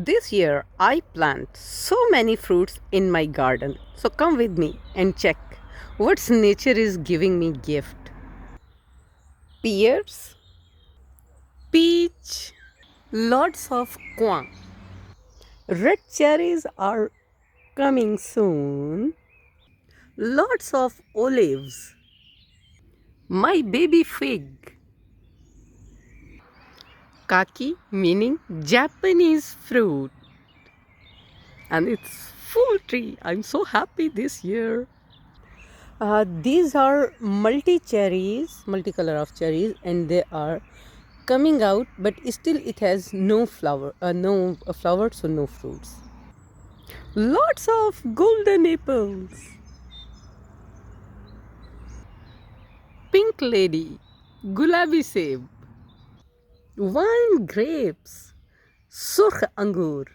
This year I plant so many fruits in my garden. So come with me and check what nature is giving me gift. Pears, peach, lots of quail. Red cherries are coming soon. Lots of olives. My baby fig. Kaki meaning Japanese fruit. And it's full tree. I'm so happy this year. These are multi cherries, multicolor of cherries, and they are coming out, but still it has no flower, no flower, so no fruits. Lots of golden apples, pink lady, gulabi seb, wine grapes, surkh angur.